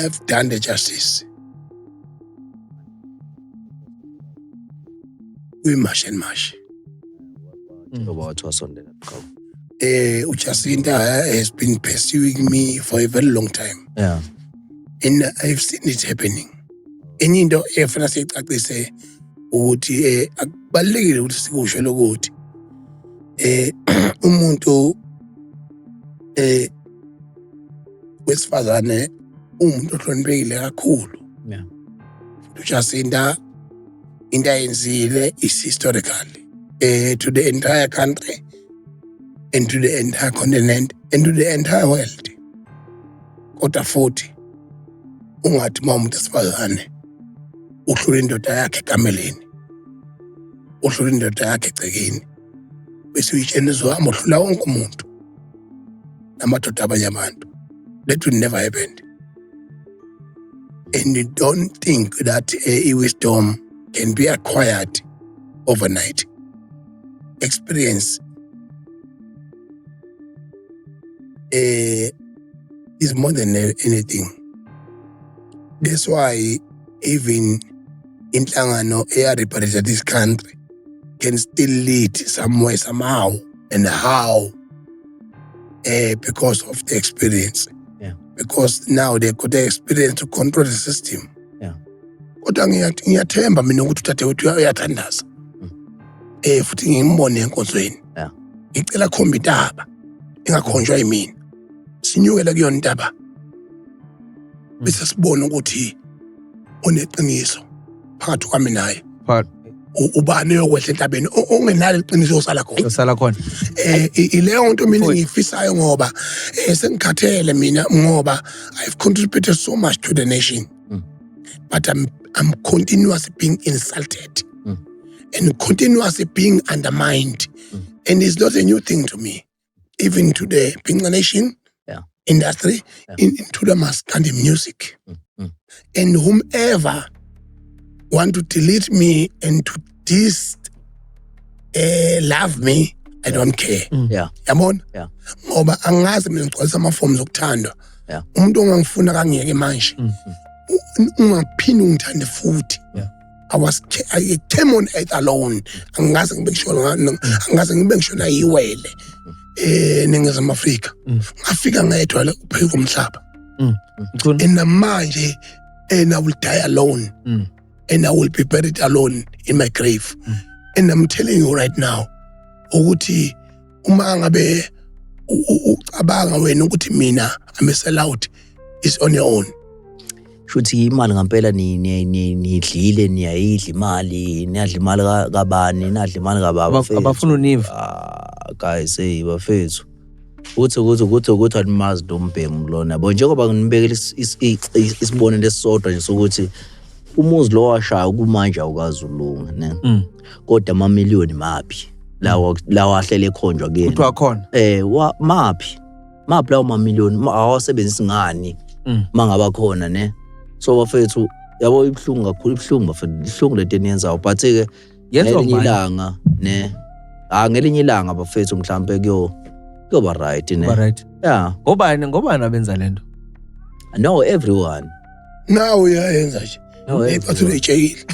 have done the justice. We mash and mash. Jacinta has been pursuing me for a very long time. Yeah. And I've seen it happening. And into efuna sicacise ukuthi akubalekile ukuthi sikusho lokuthi umuntu wesifazane umuntu ohloniphekile kakhulu. Yeah. Jacinta into ayenzile is historical to the entire country and to the entire continent and to the entire world. Kodwa futhi ungathi umuntu wesifazane uhlula indoda yakhe ekameleni, uhlula indoda yakhe egcekeni, bese uyitshena uzohamba uhlula wonke umuntu namadoda abanye abantu. That will never happen. And you don't think that wisdom can be acquired overnight. Experience is more than anything. That's why even inhlangano represented this country can still lead somewhere, somehow, and how, because of the experience. Yeah. Because now they got the experience to control the system. Yeah. Kodwa ngiyathemba mina ukuthi uTadewethu uyathandaza. Futhi ngimbone enkonzweni. Yeah. Ngicela khomba intaba engakhonjwa yimina. Sinyukela kuyona intaba. Bese sibone ukuthi uneqiniso phakathi kwami naye. Ubani yokwehla entabeni ongenalo iqiniso osala khona. Usala khona. Ileyo nto mina ngiyifisayo ngoba sengikhathele mina ngoba I've contributed so much to the nation. But I'm continuously being insulted and continuously being undermined. And it's not a new thing to me. Even to the Pinga Nation industry, into the Maskandi music. And whomever want to delete me and to love me, I don't care. Yeah. Yabona? Yeah. Ngoba angazi mina ngigcwalisa ama-forms okuthandwa. Yeah. Umuntu ongangifuna kangiyeke manje. Ungaphinde ungithande futhi. Yeah. I came on earth alone. Angazi ngibe ngishona yiwele eNingizimu Afrika. Ngafika ngedwa la phezu komhlaba. And manje and I will die alone. And I will be buried alone in my grave. And I'm telling you right now, ukuthi uma ngabe ucabanga wena ukuthi mina I'm a sellout, is on your own. Shuthi imali ngempela nidlile niyayidla imali, niyadla imali kabani, nadla imali kababa. Abafuna univa. Guys, bafethu. Ukuthi alimazi lombhemu lona. Bo njengoba nginibekela isibonelo esisodwa nje sokuthi umuzi lo washaya kumanje awukazi ulunga ne. Kodwa amamiliyoni maphi lawa ahlele ekhonjwa kuyena. Kuthiwa khona. Maphi lawo mamiliyoni awasebenzisi ngani mangaba khona ne. So bafethu yabo ibhlungu kakhulu, ibhlungu bafethu, ibhlungu lento eniyenzayo, but ke ngelinye ilanga ne ngelinye ilanga bafethu mhlambe kuyoba right ne. Right. Yeah. Ngobani abenza lento? No, everyone. Now uyayenza nje. Bathi uyijeyile.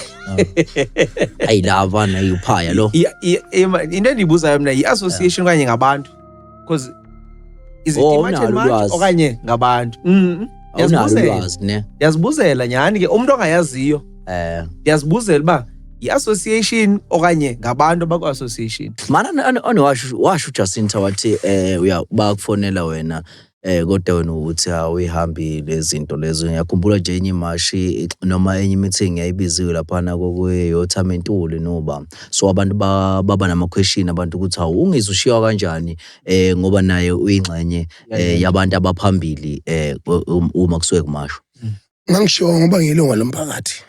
Ayi lava na uphaya lo. Into endibuzayo mina i-association kanye ngabantu. Because is it imagine okanye ngabantu? Yazibuzela nyani ke umuntu ongayaziyo. Yazibuzela ba i-association okanye ngabantu abakwa-association. Mana washo Jacinta wathi bakufonela wena kodwa wena uthi awuyihambi lezinto lezo. Ngiyakhumbula nje enye imashi noma enye meeting yayibiziwe lapha na kokuyoThamentuli noba. So abantu baba nama-question abantu ukuthi ungizushiya kanjani ngoba naye uyingxenye yabantu abaphambili uma kusuke kumasho. Ngangisho ngoba ngilunga lomphakathi.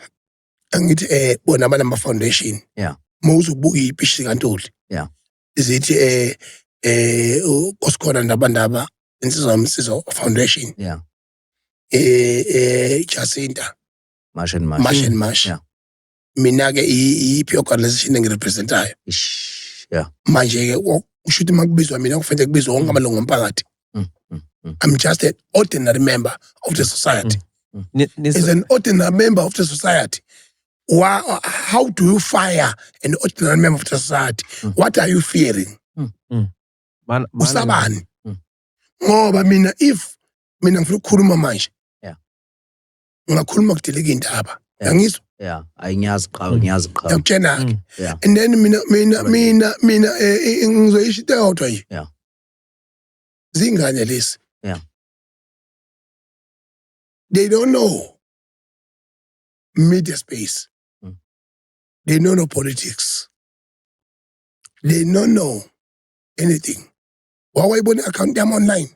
Angithi bona abanama foundation. Yeah. Mawuzubuka ipishi kaNtuli. Yeah. Izithi kosikhona ndabandaba Insizwa Foundation. Yeah. Jacinta. Mash and Mash. Yeah. Mina ke iphi organization engirepresentayo. Yeah. Manje ke ushuthi makubizwa mina kufanele kubizwe wonke amalungu omphakathi. I'm just an ordinary member of the society. As an ordinary member of the society, how do you fire an ordinary member of the society? What are you fearing? Usabani. Ngoba mina ngifuna ukukhuluma manje. Ngikhuluma kudeleka indaba. Yangizwa? Yeah, ngiyazi qha. Yakutshena ke. And then mina ngizoyisho into eyodwa nje. Yeah. Zingane lesi. Yeah. They don't know media space. They don't know politics. They don't know anything. Wawayibona account yami online.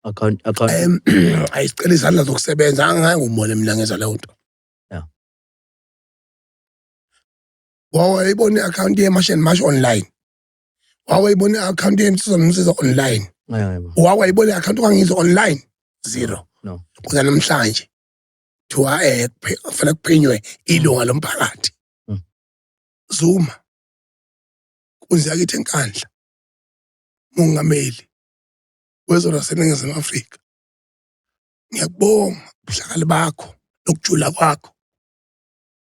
Account. Ayisicela izandla zokusebenza angangumona mina ngenza leyo nto. Yeah. Wawayibona account yeMash and Mash online. Wawayibona account yeMsiza online. Wawayibona account kwangizwa online. Zero. No. Kuza namhlanje. Thiwa kufanele kuphenywe ilunga lomphakathi. Zuma. Kunziya kithi enkandla. Mongameli wezona laseNingizimu Afrika. Ngiyakubonga ubuhlakani bakho nokujula kwakho.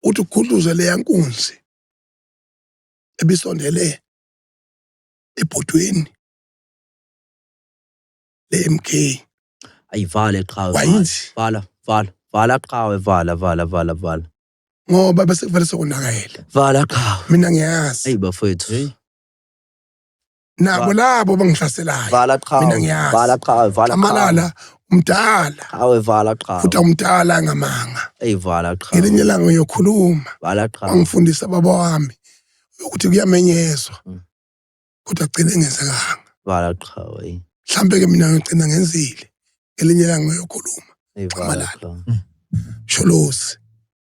Uthi ukhuluze leya nkunzi ebisondele ebhodweni le-MK. Ayivale qha. Vala qha. Ngoba bese kuvele sokunakela. Vala qha. Mina ngiyazi. Hey bafowethu. Nabo labo bangihlaselayo. Vala qha. Mina ngiyazi. Vala qha. Amalala umdala. Awe vala qha. Futhi umdala ngamanga. Hey vala qha. Ngelinye ilanga ngiyokhuluma. Vala qha. Angifundisa baba wami ukuthi kuyamenyezwa. Kodwa agcine engenzekanga. Vala qha wey. Mhlambe ke mina ngigcina ngenzile. Ngelinye ilanga ngiyokhuluma. Hey vala qha. Sholosi.